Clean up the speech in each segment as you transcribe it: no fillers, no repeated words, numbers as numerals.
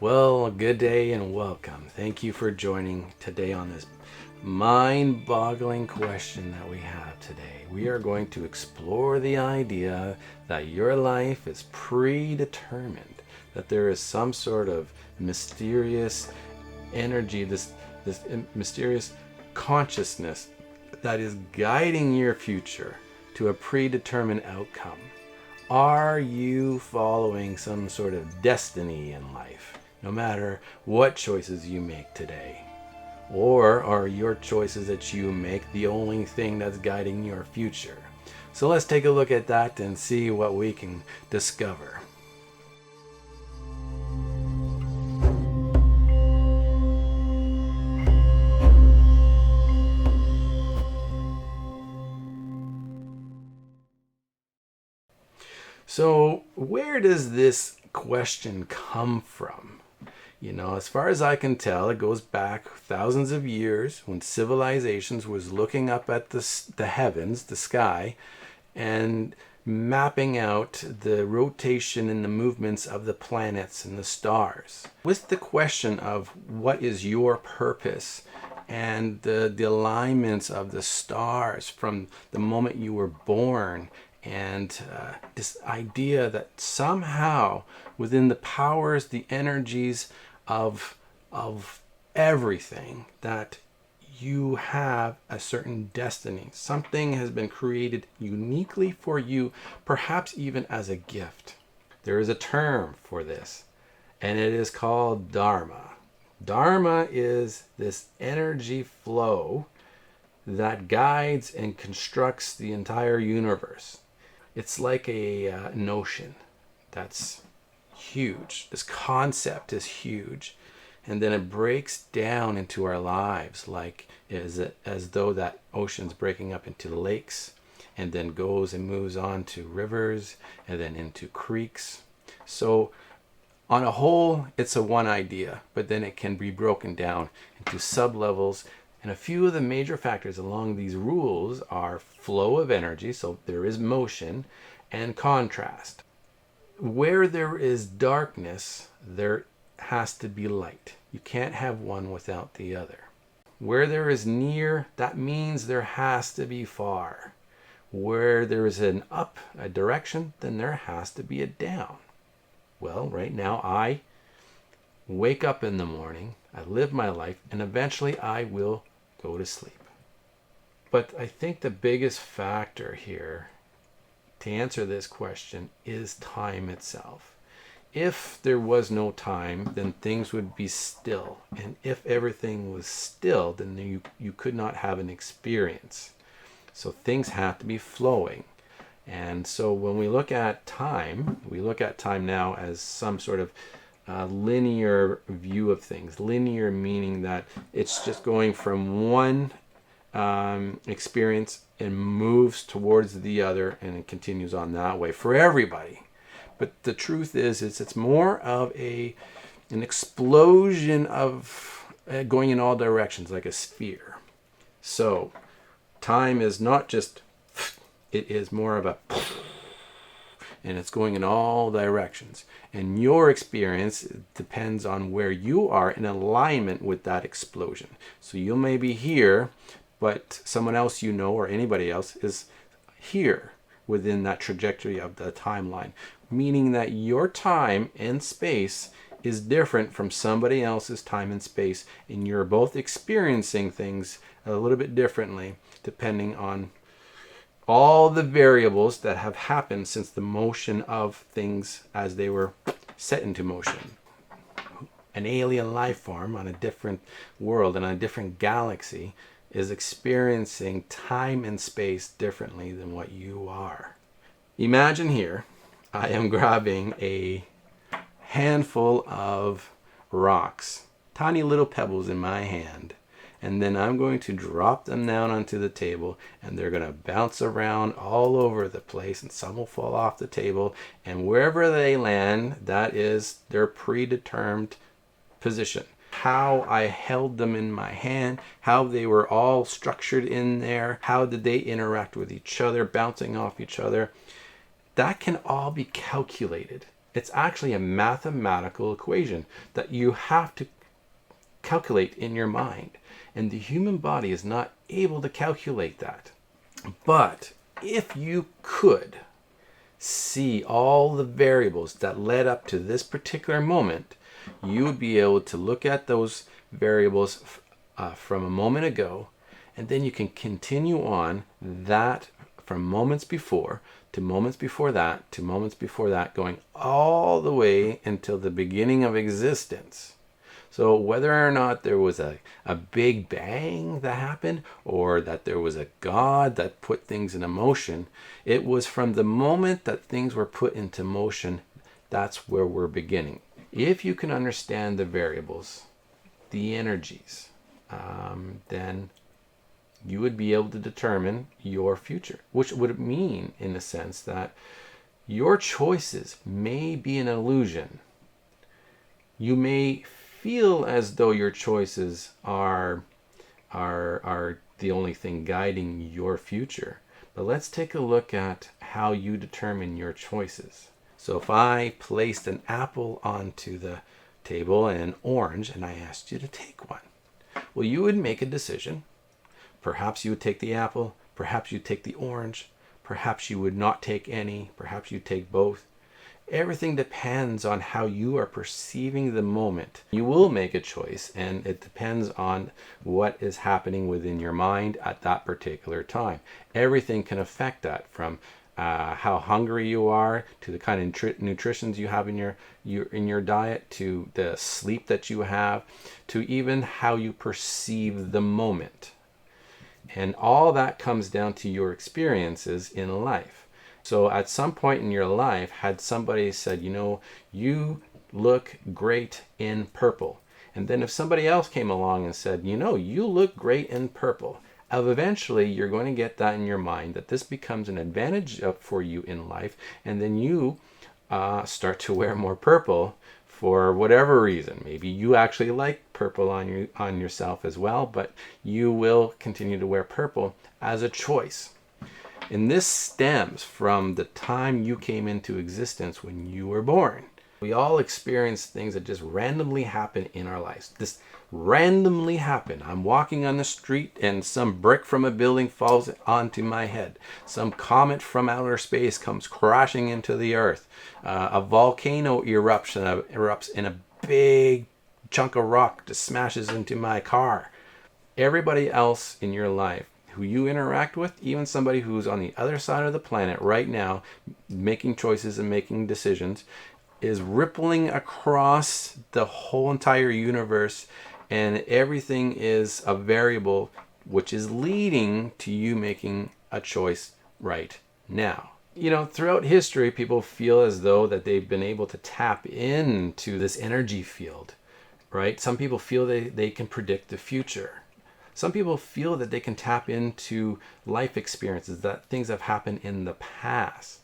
Well, good day and welcome. Thank you for joining today on this mind-boggling question that we have today. We are going to explore the idea that your life is predetermined, that there is some sort of mysterious energy, this mysterious consciousness that is guiding your future to a predetermined outcome. Are you following some sort of destiny in life, no matter what choices you make today? Or are your choices that you make the only thing that's guiding your future? So let's take a look at that and see what we can discover. So where does this question come from? As far as I can tell, it goes back thousands of years when civilizations was looking up at the heavens, the sky, and mapping out the rotation and the movements of the planets and the stars, with the question of what is your purpose and the alignments of the stars from the moment you were born, and this idea that somehow within the powers, the energies of everything, that you have a certain destiny. Something has been created uniquely for you, perhaps even as a gift. There is a term for this, and it is called Dharma. Dharma is this energy flow that guides and constructs the entire universe. It's like an ocean that's huge. This concept is huge. And then it breaks down into our lives as though that ocean's breaking up into lakes, and then goes and moves on to rivers and then into creeks. So on a whole, it's a one idea, but then it can be broken down into sub-levels. And a few of the major factors along these rules are flow of energy, so there is motion, and contrast. Where there is darkness, there has to be light. You can't have one without the other. Where there is near, that means there has to be far. Where there is an up, a direction, then there has to be a down. Well, right now I wake up in the morning, I live my life, and eventually I will go to sleep. But I think the biggest factor here to answer this question is time itself. If there was no time, then things would be still. And if everything was still, then you could not have an experience. So things have to be flowing. And so when we look at time now as some sort of linear view of things. Linear meaning that it's just going from one experience and moves towards the other, and it continues on that way for everybody. But the truth is it's more of an explosion of going in all directions, like a sphere. So time is not just, it is more of a, and it's going in all directions. And your experience depends on where you are in alignment with that explosion. So you may be here, but someone else or anybody else is here within that trajectory of the timeline, meaning that your time and space is different from somebody else's time and space, and you're both experiencing things a little bit differently depending on all the variables that have happened since the motion of things as they were set into motion. An alien life form on a different world and a different galaxy is experiencing time and space differently than what you are. Imagine here, I am grabbing a handful of rocks, tiny little pebbles in my hand, and then I'm going to drop them down onto the table, and they're going to bounce around all over the place, and some will fall off the table, and wherever they land, that is their predetermined position. How I held them in my hand, how they were all structured in there, how did they interact with each other, bouncing off each other. That can all be calculated. It's actually a mathematical equation that you have to calculate in your mind. And the human body is not able to calculate that. But if you could see all the variables that led up to this particular moment, you would be able to look at those variables from a moment ago, and then you can continue on that from moments before to moments before that to moments before that, going all the way until the beginning of existence. So whether or not there was a big bang that happened, or that there was a God that put things into motion, it was from the moment that things were put into motion, that's where we're beginning. If you can understand the variables, the energies, then you would be able to determine your future, which would mean, in a sense, that your choices may be an illusion. You may feel as though your choices are the only thing guiding your future. But let's take a look at how you determine your choices. So if I placed an apple onto the table and an orange, and I asked you to take one, well, you would make a decision. Perhaps you would take the apple, perhaps you'd take the orange, perhaps you would not take any, perhaps you'd take both. Everything depends on how you are perceiving the moment. You will make a choice, and it depends on what is happening within your mind at that particular time. Everything can affect that, from how hungry you are, to the kind of nutritions you have in your diet, to the sleep that you have, to even how you perceive the moment. And all that comes down to your experiences in life. So at some point in your life, had somebody said, you look great in purple. And then if somebody else came along and said, you look great in purple, eventually you're going to get that in your mind, that this becomes an advantage for you in life. And then you start to wear more purple for whatever reason. Maybe you actually like purple on yourself as well, but you will continue to wear purple as a choice. And this stems from the time you came into existence, when you were born. We all experience things that just randomly happen in our lives. This randomly happen. I'm walking on the street and some brick from a building falls onto my head. Some comet from outer space comes crashing into the earth. A volcano erupts in a big chunk of rock that smashes into my car. Everybody else in your life who you interact with, even somebody who's on the other side of the planet right now, making choices and making decisions, is rippling across the whole entire universe, and everything is a variable which is leading to you making a choice right now. Throughout history, people feel as though that they've been able to tap into this energy field, right? Some people feel they can predict the future. Some people feel that they can tap into life experiences, that things have happened in the past.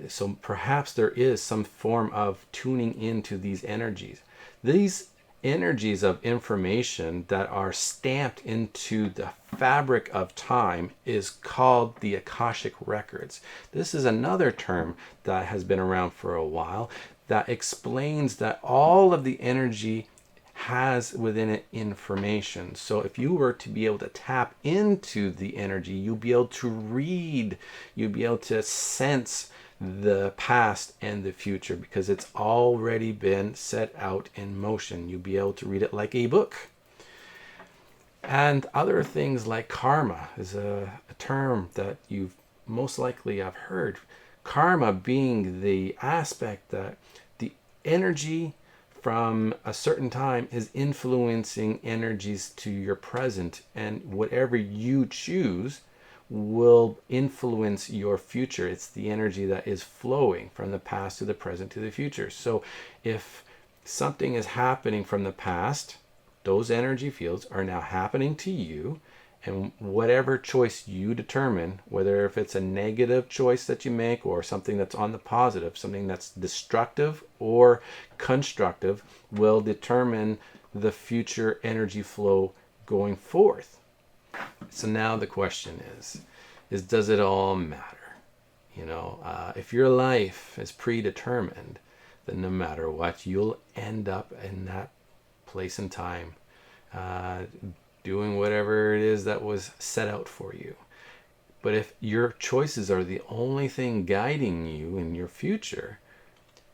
So perhaps there is some form of tuning into these energies. These energies of information that are stamped into the fabric of time is called the Akashic records. This is another term that has been around for a while that explains that all of the energy has within it information. So if you were to be able to tap into the energy, you'd be able to read, you'd be able to sense the past and the future, because it's already been set out in motion. You'd be able to read it like a book. And other things like karma is a term that you've most likely have heard. Karma being the aspect that the energy from a certain time is influencing energies to your present, and whatever you choose will influence your future. It's the energy that is flowing from the past to the present to the future. So if something is happening from the past, those energy fields are now happening to you, and whatever choice you determine, whether if it's a negative choice that you make or something that's on the positive, something that's destructive or constructive, will determine the future energy flow going forth. So now the question is does it all matter? If your life is predetermined, then no matter what, you'll end up in that place and time, doing whatever it is that was set out for you. But if your choices are the only thing guiding you in your future,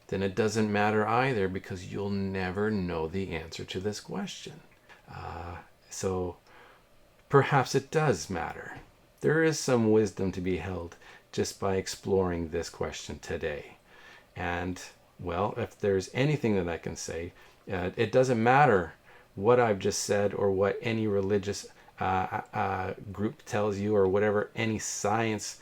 then it doesn't matter either, because you'll never know the answer to this question. So perhaps it does matter. There is some wisdom to be held just by exploring this question today. And, well, if there's anything that I can say, it doesn't matter what I've just said or what any religious group tells you, or whatever any science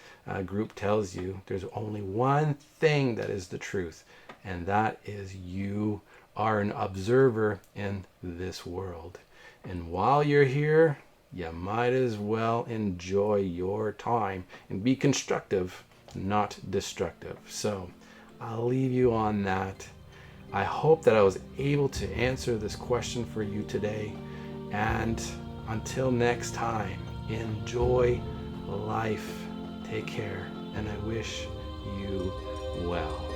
group tells you. There's only one thing that is the truth, and that is you are an observer in this world. And while you're here, you might as well enjoy your time and be constructive, not destructive. So I'll leave you on that. I hope that I was able to answer this question for you today. And until next time, enjoy life. Take care, and I wish you well.